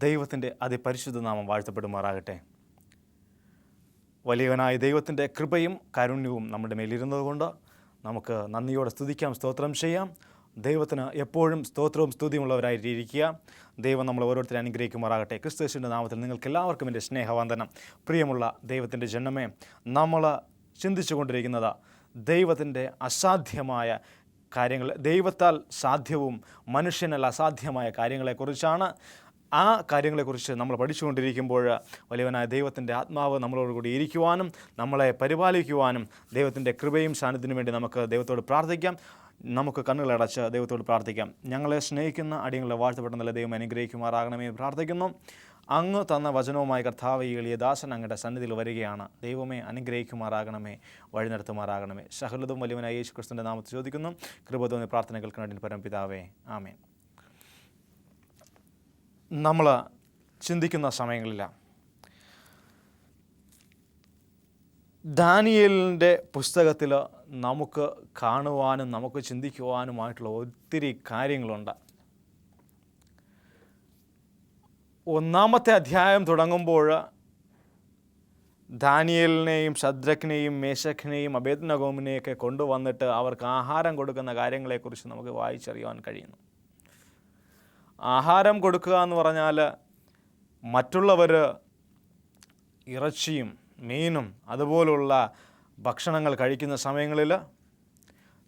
ദൈവത്തിൻ്റെ അതിപരിശുദ്ധ നാമം വാഴ്ത്തപ്പെടുമാറാകട്ടെ. വലിയവനായ ദൈവത്തിൻ്റെ കൃപയും കാരുണ്യവും നമ്മുടെ മേലിരുന്നതുകൊണ്ട് നമുക്ക് നന്ദിയോടെ സ്തുതിക്കാം, സ്തോത്രം ചെയ്യാം. ദൈവത്തിന് എപ്പോഴും സ്തോത്രവും സ്തുതിയുമുള്ളവരായിരിക്കുക. ദൈവം നമ്മൾ ഓരോരുത്തരെ അനുഗ്രഹിക്കുമാറാകട്ടെ. ക്രിസ്തുവിൻ്റെ നാമത്തിൽ നിങ്ങൾക്ക് എല്ലാവർക്കും എൻ്റെ സ്നേഹവന്ദനം. പ്രിയമുള്ള ദൈവത്തിൻ്റെ ജനമേ, നമ്മൾ ചിന്തിച്ചു കൊണ്ടിരിക്കുന്നത് ദൈവത്തിൻ്റെ അസാധ്യമായ കാര്യങ്ങൾ, ദൈവത്താൽ സാധ്യവും മനുഷ്യനാൽ അസാധ്യമായ കാര്യങ്ങളെക്കുറിച്ചാണ്. ആ കാര്യങ്ങളെക്കുറിച്ച് നമ്മൾ പഠിച്ചുകൊണ്ടിരിക്കുമ്പോൾ വലിയവനായ ദൈവത്തിൻ്റെ ആത്മാവ് നമ്മളോടുകൂടി ഇരിക്കുവാനും നമ്മളെ പരിപാലിക്കുവാനും ദൈവത്തിൻ്റെ കൃപയും സാന്നിധ്യത്തിനു വേണ്ടി നമുക്ക് ദൈവത്തോട് പ്രാർത്ഥിക്കാം. നമുക്ക് കണ്ണുകളടച്ച് ദൈവത്തോട് പ്രാർത്ഥിക്കാം. ഞങ്ങളെ സ്നേഹിക്കുന്ന അടിയങ്ങളെ വാഴ്ത്തപ്പെട്ട നല്ല ദൈവം അനുഗ്രഹിക്കുമാറാകണമേ പ്രാർത്ഥിക്കുന്നു. അങ്ങ് തന്ന വചനവുമായി കർത്താവ് ഈ എളിയ ദാസൻ അങ്ങയുടെ സന്നിധിയിൽ വരികയാണ്. ദൈവമേ അനുഗ്രഹിക്കുമാറാകണമേ, വഴി നടത്തുമാറാകണമേ. സകലതും വലിയവനായ യേശു ക്രിസ്തുവിൻ്റെ നാമത്തിൽ ചോദിക്കുന്നു. കൃപ തോന്നി പ്രാർത്ഥന കേൾക്കുന്ന പരമപിതാവേ, ആമേൻ. നമ്മൾ ചിന്തിക്കുന്ന സമയങ്ങളില്ല ദാനിയേലിൻ്റെ പുസ്തകത്തിൽ നമുക്ക് കാണുവാനും നമുക്ക് ചിന്തിക്കുവാനുമായിട്ടുള്ള ഒത്തിരി കാര്യങ്ങളുണ്ട്. ഒന്നാമത്തെ അധ്യായം തുടങ്ങുമ്പോൾ ദാനിയേലിനെയും ശദ്രക്കിനെയും മേശക്കിനെയും അബേദ്നഗോമിനെയൊക്കെ കൊണ്ടുവന്നിട്ട് അവർക്ക് ആഹാരം കൊടുക്കുന്ന കാര്യങ്ങളെക്കുറിച്ച് നമുക്ക് വായിച്ചറിയാൻ കഴിയുന്നു. ആഹാരം കൊടുക്കുക എന്ന് പറഞ്ഞാൽ മറ്റുള്ളവർ ഇറച്ചിയും മീനും അതുപോലുള്ള ഭക്ഷണങ്ങൾ കഴിക്കുന്ന സമയങ്ങളിൽ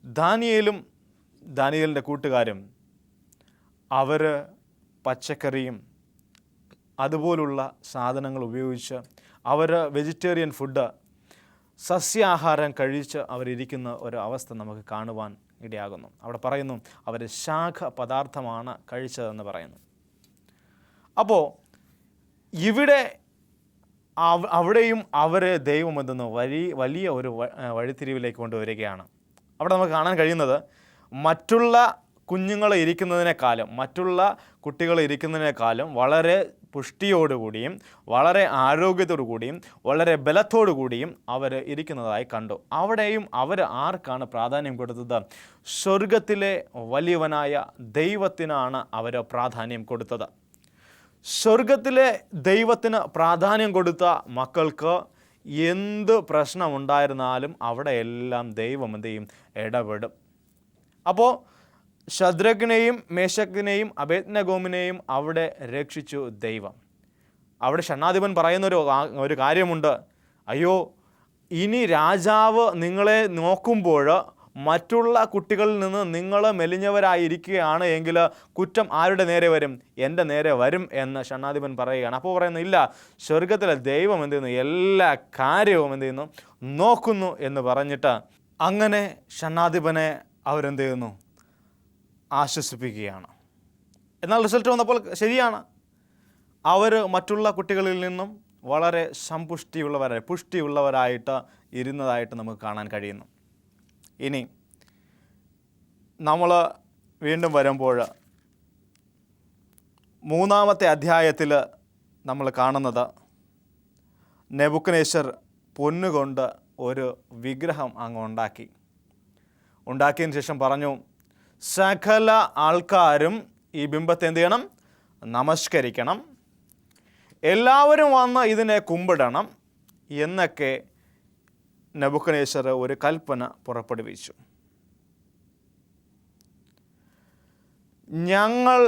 ദാനിയേലിൻ്റെ കൂട്ടുകാരും അവർ പച്ചക്കറിയും അതുപോലുള്ള സാധനങ്ങൾ ഉപയോഗിച്ച് അവർ വെജിറ്റേറിയൻ ഫുഡ്, സസ്യാഹാരം കഴിച്ച് അവരിയ്ക്കുന്ന ഒരു അവസ്ഥ നമുക്ക് കാണുവാൻ ഇടയാകുന്നു. അവിടെ പറയുന്നു അവർ ശാഖ പദാർത്ഥമാണ് കഴിച്ചതെന്ന് പറയുന്നു. അപ്പോൾ ഇവിടെ അവിടെയും അവരെ ദൈവം എന്തെന്ന് വലിയ ഒരു വഴിത്തിരിവിലേക്ക് കൊണ്ടുവരികയാണ്. അവിടെ നമുക്ക് കാണാൻ കഴിയുന്നത് മറ്റുള്ള കുഞ്ഞുങ്ങൾ ഇരിക്കുന്നതിനേക്കാളും മറ്റുള്ള കുട്ടികൾ ഇരിക്കുന്നതിനേക്കാളും വളരെ പുഷ്ടിയോടുകൂടിയും വളരെ ആരോഗ്യത്തോടു കൂടിയും വളരെ ബലത്തോടു കൂടിയും അവർ ഇരിക്കുന്നതായി കണ്ടു. അവിടെയും അവർ ആർക്കാണ് പ്രാധാന്യം കൊടുത്തത്? സ്വർഗത്തിലെ വലിയവനായ ദൈവത്തിനാണ് അവർ പ്രാധാന്യം കൊടുത്തത്. സ്വർഗത്തിലെ ദൈവത്തിന് പ്രാധാന്യം കൊടുത്ത മക്കൾക്ക് എന്ത് പ്രശ്നമുണ്ടായിരുന്നാലും അവിടെയെല്ലാം ദൈവം എന്ത് ചെയ്യും? ഇടപെടും. അപ്പോൾ ശദ്രക്കിനെയും മേശക്കിനെയും അബേദ്നഗോമിനെയും അവിടെ രക്ഷിച്ചു ദൈവം. അവിടെ ഷണ്ഡാധിപൻ പറയുന്നൊരു കാര്യമുണ്ട്. അയ്യോ, ഇനി രാജാവ് നിങ്ങളെ നോക്കുമ്പോൾ മറ്റുള്ള കുട്ടികളിൽ നിന്ന് നിങ്ങൾ മെലിഞ്ഞവരായിരിക്കുകയാണ് എങ്കിൽ കുറ്റം ആരുടെ നേരെ വരും? എൻ്റെ നേരെ വരും എന്ന് ഷണ്ഡാധിപൻ പറയുകയാണ്. അപ്പോൾ പറയുന്നു, ഇല്ല, സ്വർഗത്തിലെ ദൈവം എന്ത് ചെയ്യുന്നു? എല്ലാ കാര്യവും എന്ത് ചെയ്യുന്നു? നോക്കുന്നു എന്ന് പറഞ്ഞിട്ട് അങ്ങനെ ഷണ്ഡാധിപനെ അവരെന്ത് ചെയ്യുന്നു? ആശ്വസിപ്പിക്കുകയാണ്. എന്നാൽ റിസൾട്ട് വന്നപ്പോൾ ശരിയാണ്, അവർ മറ്റുള്ള കുട്ടികളിൽ നിന്നും വളരെ പുഷ്ടിയുള്ളവരായിട്ട് ഇരുന്നതായിട്ട് നമുക്ക് കാണാൻ കഴിയുന്നു. ഇനി നമ്മൾ വീണ്ടും വരുമ്പോൾ മൂന്നാമത്തെ അധ്യായത്തിൽ നമ്മൾ കാണുന്നത് നെബൂഖദ്നേസർ പൊന്നുകൊണ്ട് ഒരു വിഗ്രഹം അങ്ങ് ഉണ്ടാക്കിയതിന് ശേഷം പറഞ്ഞു, സകല ആൾക്കാരും ഈ ബിംബത്തെ എന്ത് ചെയ്യണം? നമസ്കരിക്കണം, എല്ലാവരും വന്ന് ഇതിനെ കുമ്പിടണം എന്നൊക്കെ നെബൂഖദ്നേസർ ഒരു കൽപ്പന പുറപ്പെടുവിച്ചു. ഞങ്ങൾ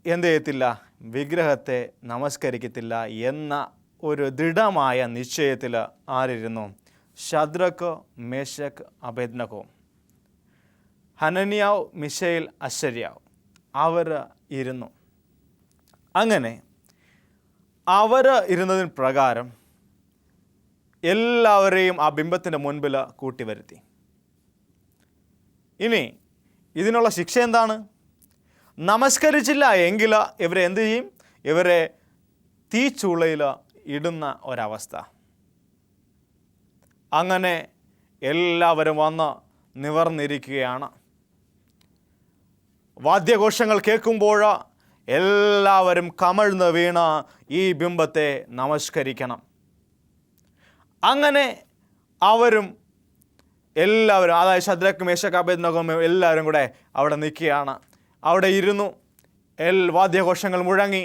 എന്ത് ചെയ്യത്തില്ല? വിഗ്രഹത്തെ നമസ്കരിക്കത്തില്ല എന്ന ഒരു ദൃഢമായ നിശ്ചയത്തിൽ ആരിരുന്നു? ശദ്രക്ക്, മേശക്ക്, അബേദ്നഗോ, ഹനന്യാവ്, മിശയേൽ, അസര്യാവ് അവർ ഇരുന്നു. അങ്ങനെ അവർ ഇരുന്നതിന് പ്രകാരം എല്ലാവരെയും ആ ബിംബത്തിൻ്റെ മുൻപിൽ കൂട്ടിവരുത്തി. ഇനി ഇതിനുള്ള ശിക്ഷ എന്താണ്? നമസ്കരിച്ചില്ല എങ്കിൽ ഇവരെ എന്ത് ചെയ്യും? ഇവരെ തീച്ചൂളയിൽ ഇടുന്ന ഒരവസ്ഥ. അങ്ങനെ എല്ലാവരും വന്ന് നിവർന്നിരിക്കുകയാണ്. വാദ്യഘോഷങ്ങൾ കേൾക്കുമ്പോൾ എല്ലാവരും കമഴ്ന്ന് വീണ് ഈ ബിംബത്തെ നമസ്കരിക്കണം. അങ്ങനെ അവരും എല്ലാവരും, അതായത് ശദ്രക്ക്, മേശക്ക്, അബേദ്നഗോ എല്ലാവരും കൂടെ അവിടെ നിൽക്കുകയാണ്. അവിടെ ഇരുന്നു. വാദ്യഘോഷങ്ങൾ മുഴങ്ങി.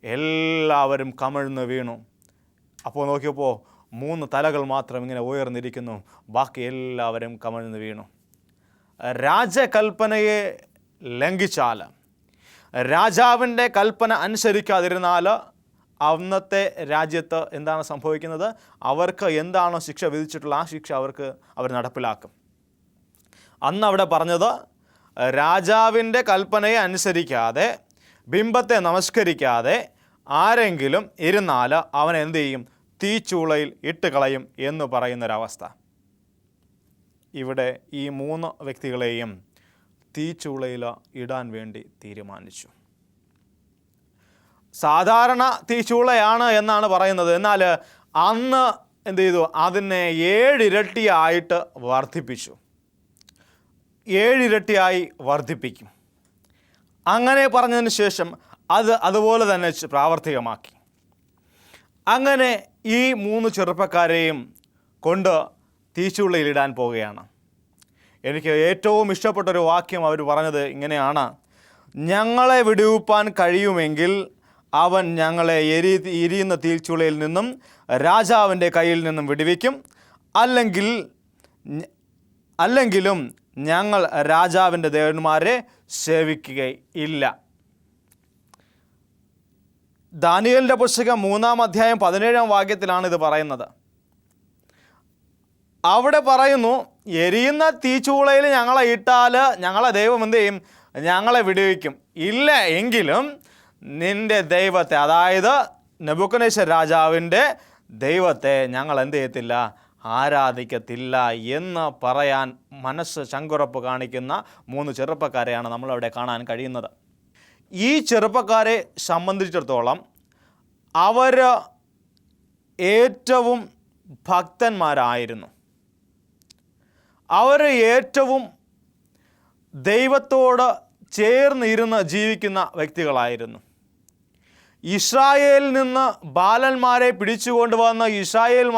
എല്ലാവരും കമിഴ്ന്ന് വീണു. അപ്പോൾ നോക്കിയപ്പോൾ 3 തലകൾ മാത്രം ഇങ്ങനെ ഉയർന്നിരിക്കുന്നു, ബാക്കി എല്ലാവരും കമിഴ്ന്ന് വീണു. രാജകൽപ്പനയെ ലംഘിച്ചാൽ, രാജാവിൻ്റെ കൽപ്പന അനുസരിക്കാതിരുന്നാൽ അന്നത്തെ രാജ്യത്ത് എന്താണ് സംഭവിക്കുന്നത്? അവർക്ക് എന്താണോ ശിക്ഷ വിധിച്ചിട്ടുള്ള ആ ശിക്ഷ അവർ നടപ്പിലാക്കും. അന്ന് അവിടെ പറഞ്ഞത്, രാജാവിൻ്റെ കൽപ്പനയെ അനുസരിക്കാതെ ബിംബത്തെ നമസ്കരിക്കാതെ ആരെങ്കിലും ഇരുന്നാൽ അവൻ എന്ത് ചെയ്യും? തീച്ചൂളയിൽ ഇട്ട് കളയും എന്ന് പറയുന്നൊരവസ്ഥ. ഇവിടെ ഈ 3 വ്യക്തികളെയും തീച്ചൂളയിൽ ഇടാൻ വേണ്ടി തീരുമാനിച്ചു. സാധാരണ തീച്ചൂളയാണ് എന്നാണ് പറയുന്നത്. എന്നാൽ അന്ന് എന്ത് ചെയ്തു? അതിനെ 7 ഇരട്ടിയായിട്ട് വർദ്ധിപ്പിച്ചു. 7 ഇരട്ടിയായി വർദ്ധിപ്പിക്കും. അങ്ങനെ പറഞ്ഞതിന് ശേഷം അതുപോലെ തന്നെ പ്രാവർത്തികമാക്കി. അങ്ങനെ ഈ 3 ചെറുപ്പക്കാരെയും കൊണ്ട് തീച്ചൂളയിലിടാൻ പോവുകയാണ്. എനിക്ക് ഏറ്റവും ഇഷ്ടപ്പെട്ടൊരു വാക്യം അവർ പറഞ്ഞത് ഇങ്ങനെയാണ്: ഞങ്ങളെ വിടുവിപ്പാൻ കഴിയുമെങ്കിൽ അവൻ ഞങ്ങളെ എരിയുന്ന തീച്ചൂളയിൽ നിന്നും രാജാവിൻ്റെ കയ്യിൽ നിന്നും വിടുവിക്കും, അല്ലെങ്കിലും ഞങ്ങൾ രാജാവിൻ്റെ ദേവന്മാരെ സേവിക്കുകയില്ല. ദാനിയേലിൻ്റെ പുസ്തകം 3-ാം അധ്യായം 17-ാം വാക്യത്തിലാണ് ഇത് പറയുന്നത്. അവിടെ പറയുന്നു, എരിയുന്ന തീച്ചൂളയിൽ ഞങ്ങളെ ഇട്ടാൽ ഞങ്ങളെ ദൈവം എന്ത് ചെയ്യും? ഞങ്ങളെ വിടുവിക്കും. ഇല്ല എങ്കിലും നിൻ്റെ ദൈവത്തെ, അതായത് നെബൂഖദ്നേസർ രാജാവിൻ്റെ ദൈവത്തെ ഞങ്ങൾ എന്ത് ചെയ്യത്തില്ല? ആരാധിക്കത്തില്ല എന്ന് പറയാൻ മനസ്സ് ചങ്കുറപ്പ് കാണിക്കുന്ന 3 ചെറുപ്പക്കാരെയാണ് നമ്മളവിടെ കാണാൻ കഴിയുന്നത്. ഈ ചെറുപ്പക്കാരെ സംബന്ധിച്ചിടത്തോളം അവർ ഏറ്റവും ഭക്തന്മാരായിരുന്നു. അവർ ഏറ്റവും ദൈവത്തോട് ചേർന്നിരുന്ന് ജീവിക്കുന്ന വ്യക്തികളായിരുന്നു. ഇസ്രായേലിൽ നിന്ന് ബാലന്മാരെ പിടിച്ചുകൊണ്ടുവന്ന് ഇസ്രായേൽ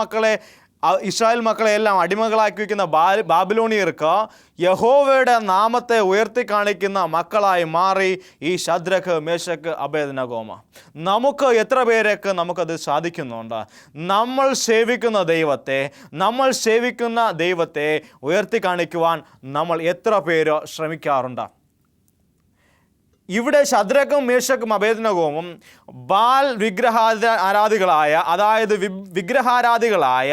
മക്കളെ എല്ലാം അടിമകളാക്കി വയ്ക്കുന്ന ബാബിലോണിയർക്ക് യഹോവയുടെ നാമത്തെ ഉയർത്തി കാണിക്കുന്ന മക്കളായി മാറി ഈ ശദ്രക്ക്, മേശക്ക്, അബേദ്നെഗോമ. നമുക്ക് എത്ര പേരൊക്കെ നമുക്കത് സാധിക്കുന്നുണ്ട്? നമ്മൾ സേവിക്കുന്ന ദൈവത്തെ ഉയർത്തി കാണിക്കുവാൻ നമ്മൾ എത്ര പേര് ശ്രമിക്കാറുണ്ട്? ഇവിടെ ശദ്രക്കും, മേശക്കും, അബേദ്നെഗോവും വിഗ്രഹാരാധികളായ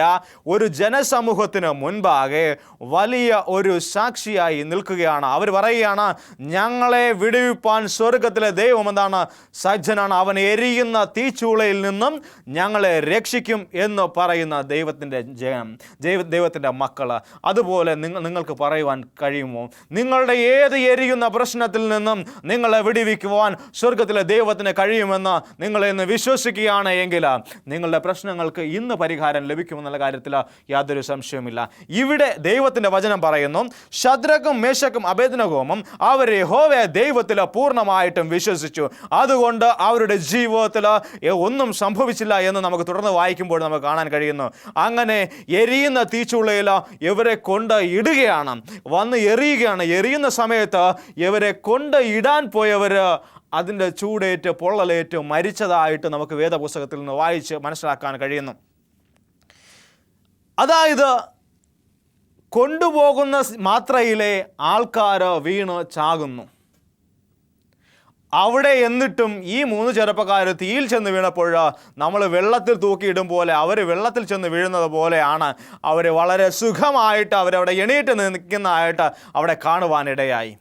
ഒരു ജനസമൂഹത്തിന് മുൻപാകെ വലിയ ഒരു സാക്ഷിയായി നിൽക്കുകയാണ്. അവർ പറയുകയാണ്, ഞങ്ങളെ വിടുവിപ്പാൻ സ്വർഗത്തിലെ ദൈവം എന്താണ്? സജ്ജനാണ്. അവൻ എരിയുന്ന തീച്ചൂളയിൽ നിന്നും ഞങ്ങളെ രക്ഷിക്കും എന്ന് പറയുന്ന ദൈവത്തിൻ്റെ മക്കൾ. അതുപോലെ നിങ്ങൾക്ക് പറയുവാൻ കഴിയുമോ? നിങ്ങളുടെ ഏത് എരിയുന്ന പ്രശ്നത്തിൽ നിന്നും നിങ്ങളെ വിടുവിക്കുവാൻ സ്വർഗത്തിലെ ദൈവത്തിന് കഴിയുമെന്ന് നിങ്ങൾ ഇന്ന് വിശ്വസിക്കുകയാണ് എങ്കിൽ നിങ്ങളുടെ പ്രശ്നങ്ങൾക്ക് ഇന്ന് പരിഹാരം ലഭിക്കുമെന്നുള്ള കാര്യത്തിൽ യാതൊരു സംശയവുമില്ല. ഇവിടെ ദൈവത്തിൻ്റെ വചനം പറയുന്നു, ശദ്രക്കും, മേശക്കും, അബേദ്നെഗോവും അവർ യഹോവയെ ദൈവത്തിൽ പൂർണ്ണമായിട്ടും വിശ്വസിച്ചു. അതുകൊണ്ട് അവരുടെ ജീവിതത്തിൽ ഒന്നും സംഭവിച്ചില്ല എന്ന് നമുക്ക് തുടർന്ന് വായിക്കുമ്പോൾ നമുക്ക് കാണാൻ കഴിയുന്നു. അങ്ങനെ എരിയുന്ന തീച്ചൂളയിൽ ഇവരെ കൊണ്ട് ഇടുകയാണ്, വന്ന് എറിയുകയാണ്. എറിയുന്ന സമയത്ത് ഇവരെ കൊണ്ട് ഇടാൻ പോയവർ അതിൻ്റെ ചൂടേറ്റ് പൊള്ളലേറ്റ് മരിച്ചതായിട്ട് നമുക്ക് വേദപുസ്തകത്തിൽ നിന്ന് വായിച്ച് മനസ്സിലാക്കാൻ കഴിയുന്നു. അതായത് കൊണ്ടുപോകുന്ന മാത്രയിലെ ആൾക്കാർ വീണ് ചാകുന്നു. അവിടെ എന്നിട്ടും ഈ 3 ചെറുപ്പക്കാർ തീയിൽ ചെന്ന് വീണപ്പോൾ നമ്മൾ വെള്ളത്തിൽ തൂക്കിയിടും പോലെ അവർ വെള്ളത്തിൽ ചെന്ന് വീഴുന്നത് പോലെയാണ് അവർ വളരെ സുഖമായിട്ട് അവരവിടെ എണീറ്റ് നിൽക്കുന്നതായിട്ട് അവിടെ കാണുവാനിടയായി.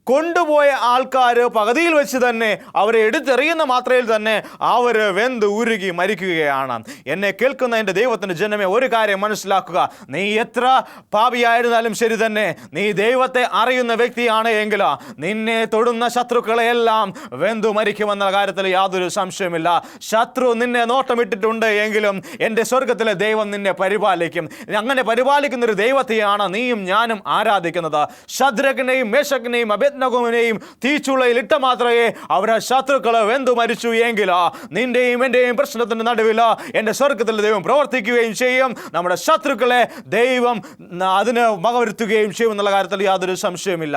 കൊണ്ടുപോയ ആൾക്കാർ പകുതിയിൽ വെച്ച് തന്നെ അവരെ എടുത്തെറിയുന്ന മാത്രയിൽ തന്നെ അവർ വെന്ത് ഉരുകി മരിക്കുകയാണ്. എന്നെ കേൾക്കുന്ന എൻ്റെ ദൈവത്തിൻ്റെ ജനമേ, ഒരു കാര്യം മനസ്സിലാക്കുക. നീ എത്ര പാപിയായിരുന്നാലും ശരി തന്നെ, നീ ദൈവത്തെ അറിയുന്ന വ്യക്തിയാണ് എങ്കിൽ നിന്നെ തൊടുന്ന ശത്രുക്കളെയെല്ലാം വെന്തു മരിക്കുമെന്ന കാര്യത്തിൽ യാതൊരു സംശയമില്ല. ശത്രു നിന്നെ നോട്ടമിട്ടിട്ടുണ്ട് എങ്കിലും എൻ്റെ സ്വർഗത്തിലെ ദൈവം നിന്നെ പരിപാലിക്കും. അങ്ങനെ പരിപാലിക്കുന്നൊരു ദൈവത്തെയാണ് നീയും ഞാനും ആരാധിക്കുന്നത്. ശദ്രക്കിനെയും മേശക്കിനെയും അബേദ്നെഗോവിനെയും തീച്ചൂളയിൽ ഇട്ട മാത്രമേ അവരെ ശത്രുക്കളെ വെന്തു മരിച്ചു എങ്കിൽ നിന്റെയും എൻ്റെയും പ്രശ്നത്തിൻ്റെ നടുവിൽ എൻ്റെ സ്വർഗത്തിലെ ദൈവം പ്രവർത്തിക്കുകയും ചെയ്യും. നമ്മുടെ ശത്രുക്കളെ ദൈവം അതിന് വകവരുത്തുകയും ചെയ്യും എന്നുള്ള കാര്യത്തിൽ യാതൊരു സംശയമില്ല.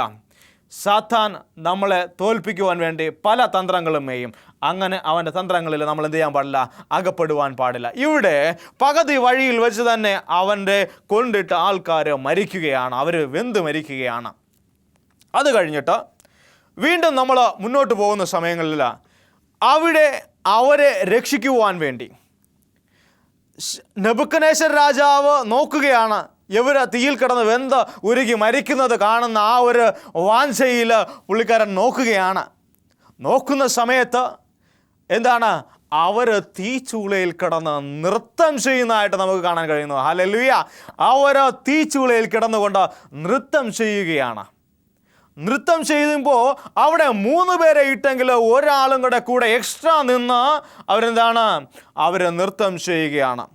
സാത്താൻ നമ്മളെ തോൽപ്പിക്കുവാൻ വേണ്ടി പല തന്ത്രങ്ങളും മേയും. അങ്ങനെ അവൻ്റെ തന്ത്രങ്ങളിൽ നമ്മൾ എന്ത് ചെയ്യാൻ പാടില്ല, അകപ്പെടുവാൻ പാടില്ല. ഇവിടെ പകുതി വഴിയിൽ വെച്ച് തന്നെ അവൻ്റെ കൊണ്ടിട്ട് ആൾക്കാർ മരിക്കുകയാണ്, അവർ വെന്ത് മരിക്കുകയാണ്. അത് കഴിഞ്ഞിട്ട് വീണ്ടും നമ്മൾ മുന്നോട്ട് പോകുന്ന സമയങ്ങളിൽ അവിടെ അവരെ രക്ഷിക്കുവാൻ വേണ്ടി നെബൂഖദ്നേസർ രാജാവ് നോക്കുകയാണ്. ഇവർ തീയിൽ കിടന്ന് വെന്ത് ഉരുകി മരിക്കുന്നത് കാണുന്ന ആ ഒരു വാഞ്ചയിൽ പുള്ളിക്കാരൻ നോക്കുകയാണ്. നോക്കുന്ന സമയത്ത് എന്താണ്, അവർ തീച്ചൂളയിൽ കിടന്ന് നൃത്തം ചെയ്യുന്നതായിട്ട് നമുക്ക് കാണാൻ കഴിയുന്നു. ഹല്ലേലൂയ! അവർ തീച്ചൂളയിൽ കിടന്നുകൊണ്ട് നൃത്തം ചെയ്യുകയാണ്. നൃത്തം ചെയ്യുമ്പോൾ അവിടെ 3 പേരെ ഇട്ടെങ്കിൽ ഒരാളും കൂടെ എക്സ്ട്രാ നിന്ന് അവരെന്താണ്, അവർ നൃത്തം ചെയ്യുകയാണ്.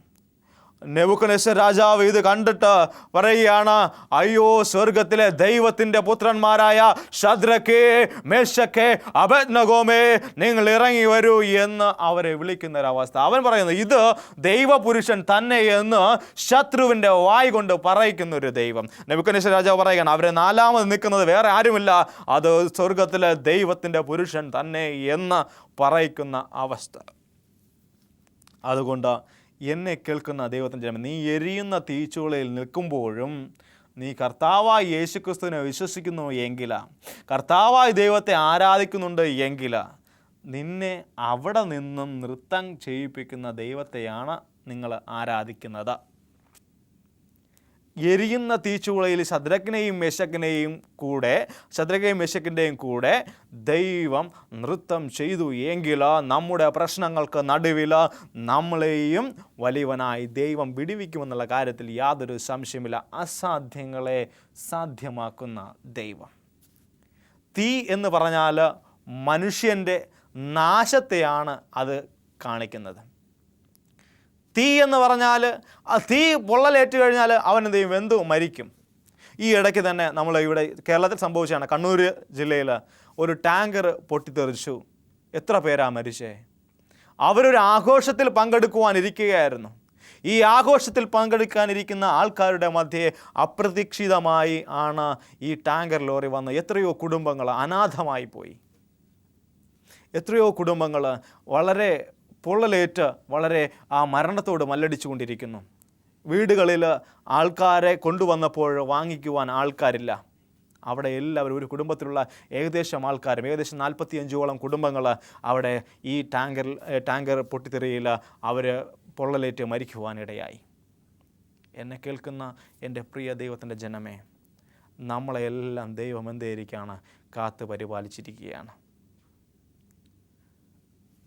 നെബൂഖദ്നേസർ രാജാവ് ഇത് കണ്ടിട്ട് പറയുകയാണ്, അയ്യോ, സ്വർഗത്തിലെ ദൈവത്തിൻ്റെ പുത്രന്മാരായ ശദ്രക്കേ, മേശക്കേ, അബേദ്നെഗോമേ, നിങ്ങൾ ഇറങ്ങി വരൂ എന്ന് അവരെ വിളിക്കുന്നൊരവസ്ഥ. അവൻ പറയുന്നു, ഇത് ദൈവപുരുഷൻ തന്നെ എന്ന് ശത്രുവിൻ്റെ വായ് കൊണ്ട് പറയിക്കുന്നൊരു ദൈവം. നെബൂഖദ്നേസർ രാജാവ് പറയുകയാണ്, അവരെ 4ാമത് നിൽക്കുന്നത് വേറെ ആരുമില്ല, അത് സ്വർഗത്തിലെ ദൈവത്തിൻ്റെ പുരുഷൻ തന്നെ എന്ന് പറയിക്കുന്ന അവസ്ഥ. അതുകൊണ്ട് എന്നെ കേൾക്കുന്ന ദൈവത്തിൻ്റെ ജനം, നീ എരിയുന്ന തീച്ചൂളയിൽ നിൽക്കുമ്പോഴും നീ കർത്താവായ യേശുക്രിസ്തുവിനെ വിശ്വസിക്കുന്നു എങ്കിൽ, കർത്താവായ ദൈവത്തെ ആരാധിക്കുന്നുണ്ട് എങ്കിൽ, നിന്നെ അവിടെ നിന്നും നൃത്തം ചെയ്യിപ്പിക്കുന്ന ദൈവത്തെയാണ് നിങ്ങൾ ആരാധിക്കുന്നത്. എരിയുന്ന തീച്ചൂളയിൽ ശദ്രക്കിനെയും മെശക്കിൻ്റെയും കൂടെ ദൈവം നൃത്തം ചെയ്തു എങ്കിൽ നമ്മുടെ പ്രശ്നങ്ങൾക്ക് നടുവിൽ നമ്മളെയും വലിയവനായി ദൈവം വിടുവിക്കുമെന്നുള്ള കാര്യത്തിൽ യാതൊരു സംശയമില്ല. അസാധ്യങ്ങളെ സാധ്യമാക്കുന്ന ദൈവം. തീ എന്ന് പറഞ്ഞാൽ മനുഷ്യൻ്റെ നാശത്തെയാണ് അത് കാണിക്കുന്നത്. തീ എന്ന് പറഞ്ഞാൽ തീ പൊള്ളലേറ്റ് കഴിഞ്ഞാൽ അവൻ എന്ത് ചെയ്യും, വെന്തു മരിക്കും. ഈ ഇടയ്ക്ക് തന്നെ നമ്മൾ ഇവിടെ കേരളത്തിൽ സംഭവിച്ചതാണ്. കണ്ണൂർ ജില്ലയിൽ ഒരു ടാങ്കർ പൊട്ടിത്തെറിച്ചു. എത്ര പേരാ മരിച്ചേ? അവരൊരു ആഘോഷത്തിൽ പങ്കെടുക്കുവാനിരിക്കുകയായിരുന്നു. ഈ ആഘോഷത്തിൽ പങ്കെടുക്കാനിരിക്കുന്ന ആൾക്കാരുടെ മധ്യേ അപ്രതീക്ഷിതമായി ആണ് ഈ ടാങ്കർ ലോറി വന്ന് എത്രയോ കുടുംബങ്ങൾ അനാഥമായി പോയി. എത്രയോ കുടുംബങ്ങൾ വളരെ പൊള്ളലേറ്റ് വളരെ ആ മരണത്തോട് മല്ലടിച്ചു കൊണ്ടിരിക്കുന്നു. വീടുകളിൽ ആൾക്കാരെ കൊണ്ടുവന്നപ്പോൾ വാങ്ങിക്കുവാൻ ആൾക്കാരില്ല. അവിടെ എല്ലാവരും, ഒരു കുടുംബത്തിലുള്ള ഏകദേശം ആൾക്കാരും, ഏകദേശം 45ഓളം കുടുംബങ്ങൾ അവിടെ ഈ ടാങ്കർ പൊട്ടിത്തെറിയിൽ അവർ പൊള്ളലേറ്റ് മരിക്കുവാനിടയായി. എന്നെ കേൾക്കുന്ന എൻ്റെ പ്രിയ ദൈവത്തിൻ്റെ ജനമേ, നമ്മളെല്ലാം ദൈവം എന്തേരിക്കുകയാണ്, കാത്ത് പരിപാലിച്ചിരിക്കുകയാണ്.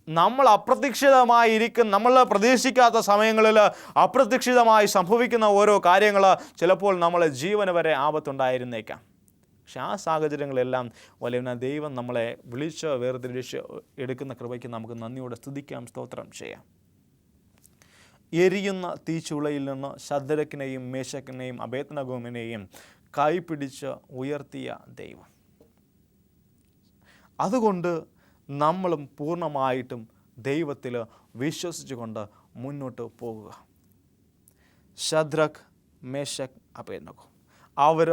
നമ്മൾ അപ്രതീക്ഷിതമായിരിക്കും, നമ്മൾ പ്രതീക്ഷിക്കാത്ത സമയങ്ങളിൽ അപ്രതീക്ഷിതമായി സംഭവിക്കുന്ന ഓരോ കാര്യങ്ങൾ ചിലപ്പോൾ നമ്മളെ ജീവന് വരെ ആപത്തുണ്ടായിരുന്നേക്കാം. പക്ഷെ ആ സാഹചര്യങ്ങളെല്ലാം വലിയ ദൈവം നമ്മളെ വിളിച്ച് വേർതിരിച്ച് എടുക്കുന്ന കൃപയ്ക്ക് നമുക്ക് നന്ദിയോടെ സ്തുതിക്കാം, സ്തോത്രം ചെയ്യാം. എരിയുന്ന തീച്ചുളയിൽ നിന്ന് ശദ്രക്കിനെയും മേശക്കിനെയും അബേദ്നെഗോവിനെയും കൈപിടിച്ച് ഉയർത്തിയ ദൈവം. അതുകൊണ്ട് നമ്മളും പൂർണ്ണമായിട്ടും ദൈവത്തിൽ വിശ്വസിച്ചുകൊണ്ട് മുന്നോട്ട് പോകുക. ശദ്രക്, മേശക്, അബേദ്നെഗോ അവർ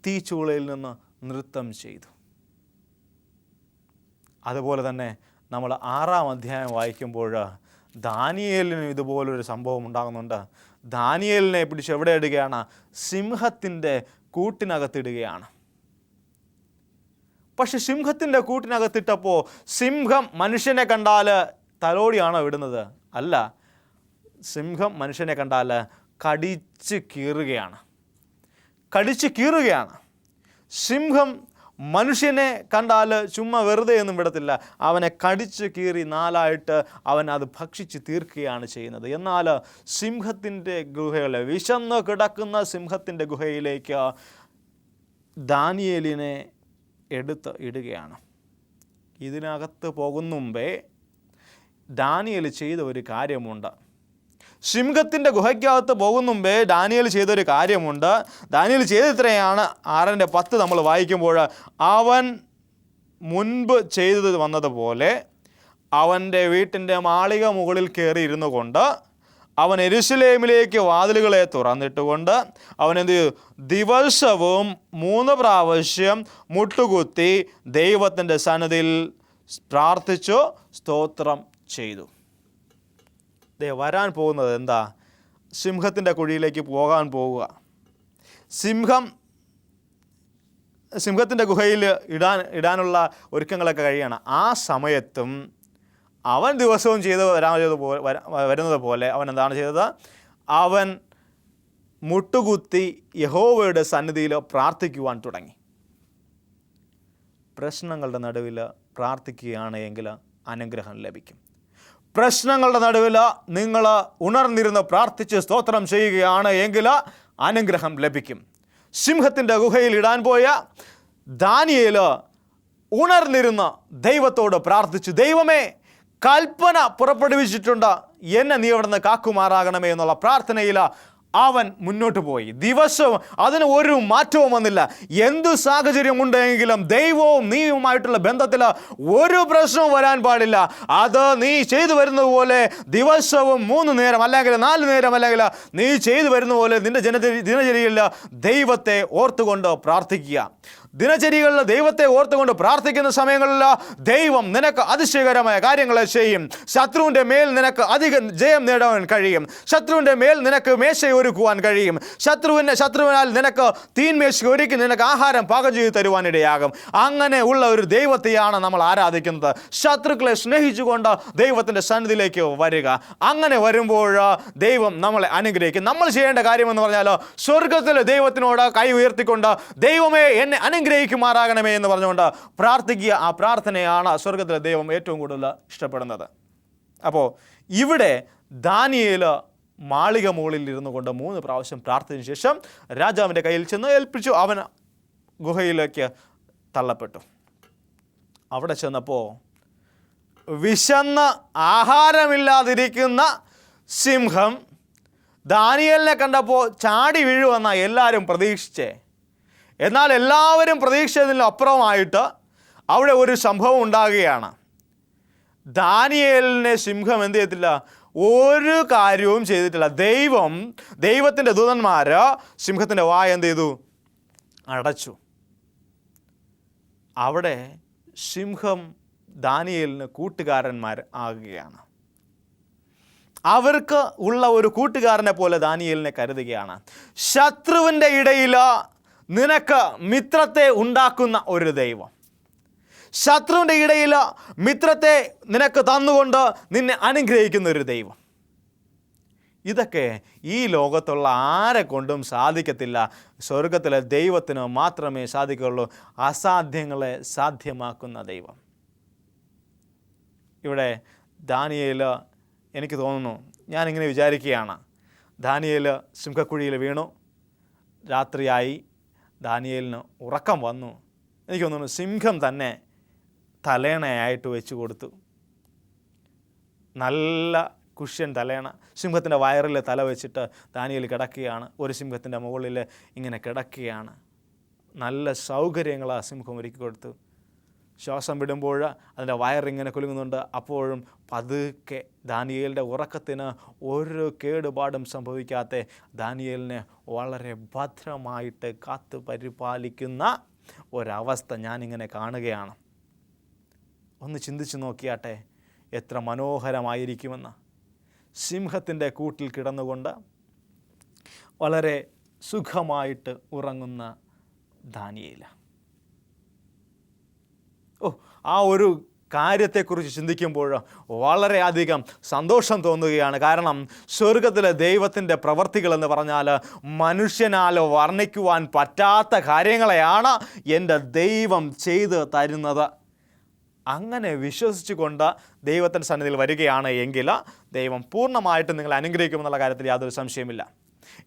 തീച്ചൂളയിൽ നിന്ന് നൃത്തം ചെയ്തു. അതുപോലെ തന്നെ നമ്മൾ 6-ാം അധ്യായം വായിക്കുമ്പോൾ ദാനിയേലിന് ഇതുപോലൊരു സംഭവം ഉണ്ടാകുന്നുണ്ട്. ദാനിയേലിനെ പിടിച്ച് എവിടെ ഇടുകയാണ്? സിംഹത്തിൻ്റെ കൂട്ടിനകത്തിടുകയാണ്. പക്ഷെ സിംഹത്തിൻ്റെ കൂട്ടിനകത്തിട്ടപ്പോൾ സിംഹം മനുഷ്യനെ കണ്ടാൽ തലോടിയാണോ വിടുന്നത്? അല്ല, സിംഹം മനുഷ്യനെ കണ്ടാൽ കടിച്ച് കീറുകയാണ്. സിംഹം മനുഷ്യനെ കണ്ടാൽ ചുമ്മാ വെറുതെ ഒന്നും വിടത്തില്ല, അവനെ കടിച്ച് കീറി 4ആയിട്ട് അവൻ അത് ഭക്ഷിച്ച് തീർക്കുകയാണ് ചെയ്യുന്നത്. എന്നാൽ സിംഹത്തിൻ്റെ ഗുഹയിൽ, വിശന്ന് കിടക്കുന്ന സിംഹത്തിൻ്റെ ഗുഹയിലേക്ക് ദാനിയേലിനെ എടുത്ത് ഇടുകയാണ്. ഇതിനകത്ത് പോകുന്ന മുമ്പേ ദാനിയേൽ ചെയ്ത ഒരു കാര്യമുണ്ട്. സിംഹത്തിൻ്റെ ഗുഹയ്ക്കകത്ത് പോകുന്ന മുമ്പേ ദാനിയേൽ ചെയ്തൊരു കാര്യമുണ്ട്. ദാനിയേൽ ചെയ്തിത്രയാണ് 6:10 നമ്മൾ വായിക്കുമ്പോൾ, അവൻ മുൻപ് ചെയ്തത് വന്നതുപോലെ അവൻ്റെ വീട്ടിൻ്റെ മാളിക മുകളിൽ കയറി ഇരുന്നു കൊണ്ട് അവൻ യെരൂശലേമിലേക്ക് വാതിലുകളെ തുറന്നിട്ടുകൊണ്ട് അവൻ എന്ത് ചെയ്തു? ദിവസവും 3 പ്രാവശ്യം മുട്ടുകുത്തി ദൈവത്തിൻ്റെ സന്നിധിയിൽ പ്രാർത്ഥിച്ചു, സ്തോത്രം ചെയ്തു. വരാൻ പോകുന്നത് എന്താ? സിംഹത്തിൻ്റെ കുഴിയിലേക്ക് പോകാൻ പോവുക. സിംഹത്തിൻ്റെ ഗുഹയിൽ ഇടാനുള്ള ഒരുക്കങ്ങളൊക്കെ കഴിയണം. ആ സമയത്തും അവൻ ദിവസവും വരുന്നത് പോലെ അവൻ എന്താണ് ചെയ്തത്? അവൻ മുട്ടുകുത്തി യഹോവയുടെ സന്നിധിയിൽ പ്രാർത്ഥിക്കുവാൻ തുടങ്ങി. പ്രശ്നങ്ങളുടെ നടുവിൽ പ്രാർത്ഥിക്കുകയാണ് എങ്കിൽ അനുഗ്രഹം ലഭിക്കും. പ്രശ്നങ്ങളുടെ നടുവിൽ നിങ്ങൾ ഉണർന്നിരുന്ന് പ്രാർത്ഥിച്ച് സ്തോത്രം ചെയ്യുകയാണ് എങ്കിൽ അനുഗ്രഹം ലഭിക്കും. സിംഹത്തിൻ്റെ ഗുഹയിൽ ഇടാൻ പോയ ദാനിയേൽ ഉണർന്നിരുന്ന് ദൈവത്തോട് പ്രാർത്ഥിച്ചു. ദൈവമേ, കൽപ്പന പുറപ്പെടുവിച്ചിട്ടുണ്ട്, എന്നെ നീ അവിടുന്ന് കാക്കുമാറാകണമേ എന്നുള്ള പ്രാർത്ഥനയിൽ അവൻ മുന്നോട്ട് പോയി. ദിവസവും അതിന് ഒരു മാറ്റവും വന്നില്ല. എന്തു സാഹചര്യം ഉണ്ടെങ്കിലും ദൈവവും നീയുമായിട്ടുള്ള ബന്ധത്തിൽ ഒരു പ്രശ്നവും വരാൻ പാടില്ല. അത് നീ ചെയ്തു വരുന്നത് പോലെ ദിവസവും 3 നേരം അല്ലെങ്കിൽ 4 നേരം അല്ലെങ്കിൽ നീ ചെയ്തു വരുന്ന പോലെ നിന്റെ ദിനചര്യയിൽ ദൈവത്തെ ഓർത്തുകൊണ്ട് പ്രാർത്ഥിക്കുക. ദിനചര്യകളിൽ ദൈവത്തെ ഓർത്തുകൊണ്ട് പ്രാർത്ഥിക്കുന്ന സമയങ്ങളിൽ ദൈവം നിനക്ക് അതിശയകരമായ കാര്യങ്ങൾ ചെയ്യും. ശത്രുവിൻ്റെ മേൽ നിനക്ക് അധികം ജയം നേടാൻ കഴിയും. ശത്രുവിൻ്റെ മേൽ നിനക്ക് മേശ ഒരുക്കുവാൻ കഴിയും. ശത്രുവിനാൽ നിനക്ക് തീൻമേശ ഒരുക്കി നിനക്ക് ആഹാരം പാകം ചെയ്ത് തരുവാനിടയാകും. അങ്ങനെ ഉള്ള ഒരു ദൈവത്തെയാണ് നമ്മൾ ആരാധിക്കുന്നത്. ശത്രുക്കളെ സ്നേഹിച്ചുകൊണ്ട് ദൈവത്തിൻ്റെ സന്നിധിയിലേക്ക് വരിക. അങ്ങനെ വരുമ്പോൾ ദൈവം നമ്മളെ അനുഗ്രഹിക്കും. നമ്മൾ ചെയ്യേണ്ട കാര്യമെന്ന് പറഞ്ഞാൽ സ്വർഗത്തിലെ ദൈവത്തിനോട് കൈ ഉയർത്തിക്കൊണ്ട് ദൈവമേ എന്നെ അനുഗ്രഹിക്കുമാറാകണമേ എന്ന് പറഞ്ഞുകൊണ്ട് പ്രാർത്ഥിക്കുക. ആ പ്രാർത്ഥനയാണ് സ്വർഗത്തിലെ ദൈവം ഏറ്റവും കൂടുതൽ ഇഷ്ടപ്പെടുന്നത്. അപ്പോൾ ഇവിടെ ദാനിയേൽ മാളിക മുകളിൽ ഇരുന്നു കൊണ്ട് 3 പ്രാവശ്യം പ്രാർത്ഥിച്ചതിന് ശേഷം രാജാവിൻ്റെ കയ്യിൽ ചെന്ന് ഏൽപ്പിച്ചു. അവൻ ഗുഹയിലേക്ക് തള്ളപ്പെട്ടു. അവിടെ ചെന്നപ്പോൾ വിശന്ന് ആഹാരമില്ലാതിരിക്കുന്ന സിംഹം ദാനിയേലിനെ കണ്ടപ്പോൾ ചാടി വീഴുമെന്ന എല്ലാവരും പ്രതീക്ഷിച്ചേ. എന്നാൽ എല്ലാവരും പ്രതീക്ഷിച്ചതിന് അപ്പുറമായിട്ട് അവിടെ ഒരു സംഭവം ഉണ്ടാകുകയാണ്. ദാനിയേലിനെ സിംഹം എന്ത് ചെയ്തിട്ടില്ല? ഒരു കാര്യവും ചെയ്തിട്ടില്ല. ദൈവത്തിൻ്റെ ദൂതന്മാർ സിംഹത്തിൻ്റെ വായ എന്ത് ചെയ്തു? അടച്ചു. അവിടെ സിംഹം ദാനിയേലിന് കൂട്ടുകാരന്മാർ ആകുകയാണ്. അവർക്ക് ഉള്ള ഒരു കൂട്ടുകാരനെ പോലെ ദാനിയേലിനെ കരുതുകയാണ്. ശത്രുവിൻ്റെ ഇടയിൽ നിനക്ക് മിത്രത്തെ ഉണ്ടാക്കുന്ന ഒരു ദൈവം, ശത്രുവിൻ്റെ ഇടയിൽ മിത്രത്തെ നിനക്ക് തന്നുകൊണ്ട് നിന്നെ അനുഗ്രഹിക്കുന്ന ഒരു ദൈവം. ഇതൊക്കെ ഈ ലോകത്തുള്ള ആരെ കൊണ്ടും സാധിക്കത്തില്ല. സ്വർഗത്തിലെ ദൈവത്തിന് മാത്രമേ സാധിക്കുകയുള്ളൂ. അസാധ്യങ്ങളെ സാധ്യമാക്കുന്ന ദൈവം. ഇവിടെ ദാനിയേൽ, എനിക്ക് തോന്നുന്നു, ഞാനിങ്ങനെ വിചാരിക്കുകയാണ്, ദാനിയേൽ സിംഹക്കുഴിയിൽ വീണു. രാത്രിയായി. ദാനിയേലിന് ഉറക്കം വന്നു. എനിക്ക് തോന്നുന്നു സിംഹം തന്നെ തലേണയായിട്ട് വെച്ച് കൊടുത്തു. നല്ല കുഷ്യൻ തലേണ. സിംഹത്തിൻ്റെ വയറിൽ തല വെച്ചിട്ട് ദാനിയേൽ കിടക്കുകയാണ്. ഒരു സിംഹത്തിൻ്റെ മുകളിൽ ഇങ്ങനെ കിടക്കുകയാണ്. നല്ല സൗകര്യങ്ങളാണ് സിംഹം ഒരുക്കി കൊടുത്തു. ശ്വാസം വിടുമ്പോൾ അതിൻ്റെ വയറിങ്ങനെ കുലുങ്ങുന്നുണ്ട്. അപ്പോഴും പതുക്കെ ദാനിയേലിൻ്റെ ഉറക്കത്തിന് ഒരു കേടുപാടും സംഭവിക്കാത്ത ദാനിയേലിനെ വളരെ ഭദ്രമായിട്ട് കാത്തു പരിപാലിക്കുന്ന ഒരവസ്ഥ ഞാനിങ്ങനെ കാണുകയാണ്. ഒന്ന് ചിന്തിച്ച് നോക്കിയാട്ടെ, എത്ര മനോഹരമായിരിക്കുമെന്ന്. സിംഹത്തിൻ്റെ കൂട്ടിൽ കിടന്നുകൊണ്ട് വളരെ സുഖമായിട്ട് ഉറങ്ങുന്ന ദാനിയേൽ. ആ ഒരു കാര്യത്തെക്കുറിച്ച് ചിന്തിക്കുമ്പോൾ വളരെയധികം സന്തോഷം തോന്നുകയാണ്. കാരണം സ്വർഗത്തിലെ ദൈവത്തിൻ്റെ പ്രവർത്തികളെന്ന് പറഞ്ഞാൽ മനുഷ്യനാൽ വർണ്ണിക്കുവാൻ പറ്റാത്ത കാര്യങ്ങളെയാണ് എൻ്റെ ദൈവം ചെയ്ത് തരുന്നത്. അങ്ങനെ വിശ്വസിച്ചുകൊണ്ട് ദൈവത്തിൻ്റെ സന്നിധിയിൽ വരികയാണ് എങ്കിൽ ദൈവം പൂർണ്ണമായിട്ട് നിങ്ങളെ അനുഗ്രഹിക്കുമെന്നുള്ള കാര്യത്തിൽ യാതൊരു സംശയമില്ല.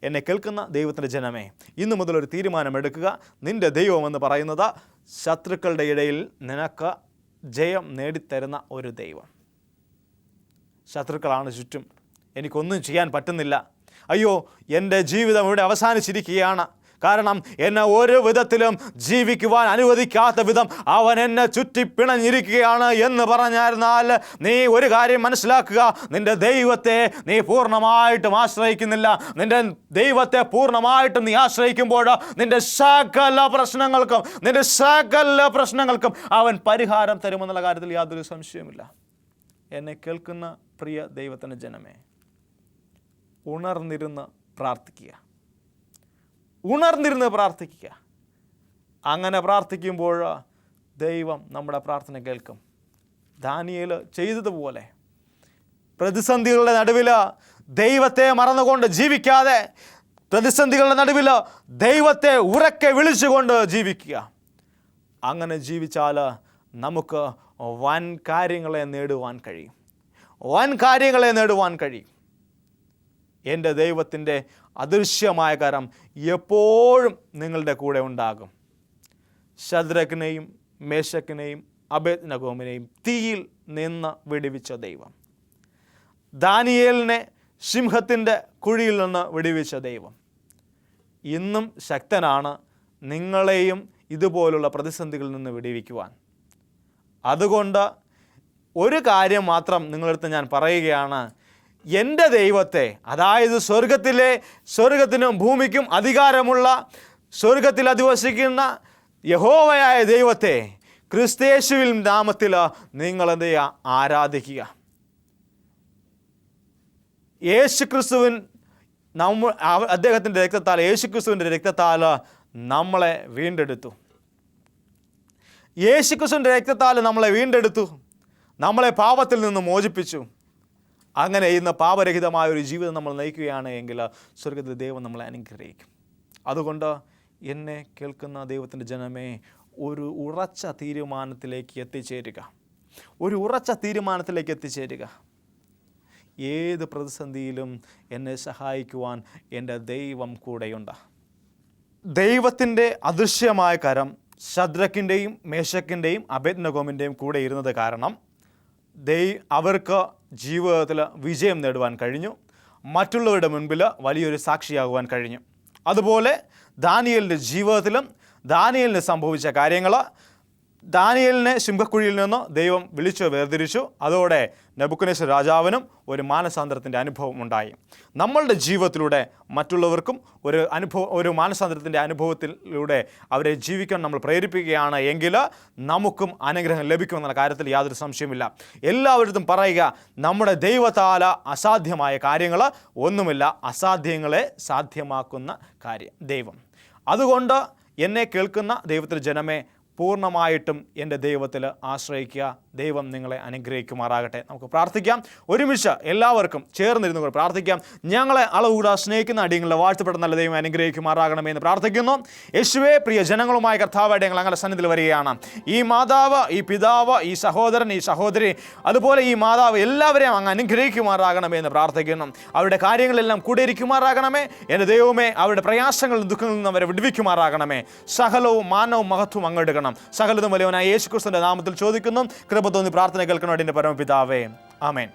എന്നെ കേൾക്കുന്ന ദൈവത്തിൻ്റെ ജനമേ, ഇന്നു മുതൽ ഒരു തീരുമാനമെടുക്കുക. നിൻ്റെ ദൈവമെന്ന് പറയുന്നത് ശത്രുക്കളുടെ ഇടയിൽ നിനക്ക് ജയം നേടിത്തരുന്ന ഒരു ദൈവം. ശത്രുക്കളാണ് ചുറ്റും, എനിക്കൊന്നും ചെയ്യാൻ പറ്റുന്നില്ല, അയ്യോ എൻ്റെ ജീവിതം ഇവിടെ അവസാനിച്ചിരിക്കുകയാണ്, കാരണം എന്നെ ഒരു വിധത്തിലും ജീവിക്കുവാൻ അനുവദിക്കാത്ത വിധം അവൻ എന്നെ ചുറ്റി പിണഞ്ഞിരിക്കുകയാണ് എന്ന് പറഞ്ഞായിരുന്നാൽ നീ ഒരു കാര്യം മനസ്സിലാക്കുക, നിന്റെ ദൈവത്തെ നീ പൂർണ്ണമായിട്ടും ആശ്രയിക്കുന്നില്ല. നിന്റെ ദൈവത്തെ പൂർണ്ണമായിട്ടും നീ ആശ്രയിക്കുമ്പോൾ നിന്റെ സകല പ്രശ്നങ്ങൾക്കും അവൻ പരിഹാരം തരുമെന്നുള്ള കാര്യത്തിൽ യാതൊരു സംശയവുമില്ല. എന്നെ കേൾക്കുന്ന പ്രിയ ദൈവത്തിൻ്റെ ജനമേ, ഉണർന്നിരുന്ന് പ്രാർത്ഥിക്കുക. അങ്ങനെ പ്രാർത്ഥിക്കുമ്പോൾ ദൈവം നമ്മുടെ പ്രാർത്ഥന കേൾക്കും. ദാനിയേൽ ചെയ്തതുപോലെ പ്രതിസന്ധികളുടെ നടുവിൽ ദൈവത്തെ മറന്നുകൊണ്ട് ജീവിക്കാതെ, പ്രതിസന്ധികളുടെ നടുവിൽ ദൈവത്തെ ഉറക്കെ വിളിച്ചുകൊണ്ട് ജീവിക്കുക. അങ്ങനെ ജീവിച്ചാൽ നമുക്ക് വൻ കാര്യങ്ങളെ നേടുവാൻ കഴിയും. എൻ്റെ ദൈവത്തിൻ്റെ അദൃശ്യമായ കരം എപ്പോഴും നിങ്ങളുടെ കൂടെ ഉണ്ടാകും. ശദ്രക്കിനെയും മേശക്കിനെയും അബേദ്നെഗോവിനെയും തീയിൽ നിന്ന് വിടുവിച്ച ദൈവം, ദാനിയേലിനെ സിംഹത്തിൻ്റെ കുഴിയിൽ നിന്ന് വിടുവിച്ച ദൈവം ഇന്നും ശക്തനാണ് നിങ്ങളെയും ഇതുപോലുള്ള പ്രതിസന്ധികളിൽ നിന്ന് വിടുവിക്കുവാൻ. അതുകൊണ്ട് ഒരു കാര്യം മാത്രം നിങ്ങളടുത്ത് ഞാൻ പറയുകയാണ്, എൻ്റെ ദൈവത്തെ, അതായത് സ്വർഗത്തിനും ഭൂമിക്കും അധികാരമുള്ള, സ്വർഗത്തിൽ അധിവസിക്കുന്ന യഹോവയായ ദൈവത്തെ ക്രിസ്തയേശുവിൻ നാമത്തിൽ നിങ്ങളെന്ത് ആരാധിക്കുക. യേശുക്രിസ്തുവിൻ അദ്ദേഹത്തിൻ്റെ രക്തത്താൽ, യേശുക്രിസ്തുവിൻ്റെ രക്തത്താൽ നമ്മളെ വീണ്ടെടുത്തു. യേശുക്രിസ്തുവിൻ്റെ രക്തത്താൽ നമ്മളെ വീണ്ടെടുത്തു, നമ്മളെ പാപത്തിൽ നിന്ന് മോചിപ്പിച്ചു. അങ്ങനെ ഇന്ന് പാപരഹിതമായ ഒരു ജീവിതം നമ്മൾ നയിക്കുകയാണ് എങ്കിൽ സ്വർഗ്ഗത്തിൽ ദൈവം നമ്മളെ അനുഗ്രഹിക്കും. അതുകൊണ്ട് എന്നെ കേൾക്കുന്ന ദൈവത്തിൻ്റെ ജനമേ, ഒരു ഉറച്ച തീരുമാനത്തിലേക്ക് എത്തിച്ചേരുക. ഏത് പ്രതിസന്ധിയിലും എന്നെ സഹായിക്കുവാൻ എൻ്റെ ദൈവം കൂടെയുണ്ട്. ദൈവത്തിൻ്റെ അദൃശ്യമായ കരം ശദ്രക്കിൻ്റെയും മേശക്കിൻ്റെയും അബേദ്നെഗോവിൻ്റെയും കൂടെ ഇരുന്നത് കാരണം അവർക്ക് ജീവിതത്തിൽ വിജയം നേടുവാൻ കഴിഞ്ഞു. മറ്റുള്ളവരുടെ മുൻപിൽ വലിയൊരു സാക്ഷിയാകുവാൻ കഴിഞ്ഞു. അതുപോലെ ദാനിയേലിൻ്റെ ജീവിതത്തിലും ദാനിയേലിന് സംഭവിച്ച കാര്യങ്ങൾ, ദാനിയേലിനെ സിംഹക്കുഴിയിൽ നിന്ന് ദൈവം വിളിച്ചു വേർതിരിച്ചു. അതോടെ നെബൂഖദ്നേസർ രാജാവിനും ഒരു മാനസാന്തരത്തിൻ്റെ അനുഭവം ഉണ്ടായി. നമ്മളുടെ ജീവിതത്തിലൂടെ മറ്റുള്ളവർക്കും ഒരു മാനസാന്തരത്തിൻ്റെ അനുഭവത്തിലൂടെ അവരെ ജീവിക്കാൻ നമ്മൾ പ്രേരിപ്പിക്കുകയാണ് എങ്കിൽ നമുക്കും അനുഗ്രഹം ലഭിക്കുമെന്നുള്ള കാര്യത്തിൽ യാതൊരു സംശയമില്ല. എല്ലാവരും പറയുക, നമ്മുടെ ദൈവത്താൽ അസാധ്യമായ കാര്യങ്ങൾ ഒന്നുമില്ല, അസാധ്യങ്ങളെ സാധ്യമാക്കുന്ന കാര്യം ദൈവം. അതുകൊണ്ട് എന്നെ കേൾക്കുന്ന ദൈവത്തിൻ്റെ ജനമേ, പൂർണ്ണമായിട്ടും എൻ്റെ ദൈവത്തിൽ ആശ്രയിക്കുക. ദൈവം നിങ്ങളെ അനുഗ്രഹിക്കുമാറാകട്ടെ. നമുക്ക് പ്രാർത്ഥിക്കാം. ഒരുമിച്ച് എല്ലാവർക്കും ചേർന്നിരുന്നു കൊണ്ട് പ്രാർത്ഥിക്കാം. ഞങ്ങളെ അളവുകൂടാ സ്നേഹിക്കുന്ന അടിയങ്ങളെ വാഴ്ത്തപ്പെടുന്ന നല്ല ദൈവം അനുഗ്രഹിക്കുമാറാകണമെന്ന് പ്രാർത്ഥിക്കുന്നു. യേശുവേ, പ്രിയ ജനങ്ങളുമായ കർത്താവായിട്ട് ഞങ്ങൾ അങ്ങനെ സന്നിധിയിൽ വരികയാണ്. ഈ മാതാവ്, ഈ പിതാവ്, ഈ സഹോദരൻ, ഈ സഹോദരി, അതുപോലെ ഈ മാതാവ് എല്ലാവരെയും അങ്ങ് അനുഗ്രഹിക്കുമാറാകണമെന്ന് പ്രാർത്ഥിക്കുന്നു. അവരുടെ കാര്യങ്ങളെല്ലാം കൂടെ ഇരിക്കുമാറാകണമേ. എൻ്റെ ദൈവമേ, അവരുടെ പ്രയാസങ്ങളിൽ ദുഃഖങ്ങളിൽ നിന്ന് അവരെ വിടുവിക്കുമാറാകണമേ. സകലവും മാനവും മഹത്വം അങ്ങെടുക്കണം. സകലതും വലിയവനായ യേശുക്രിസ്തുവിന്റെ നാമത്തിൽ ചോദിക്കുന്നു. കൃപ തോന്നി പ്രാർത്ഥന കേൾക്കണോ എൻ്റെ പരമപിതാവേ. ആമേൻ.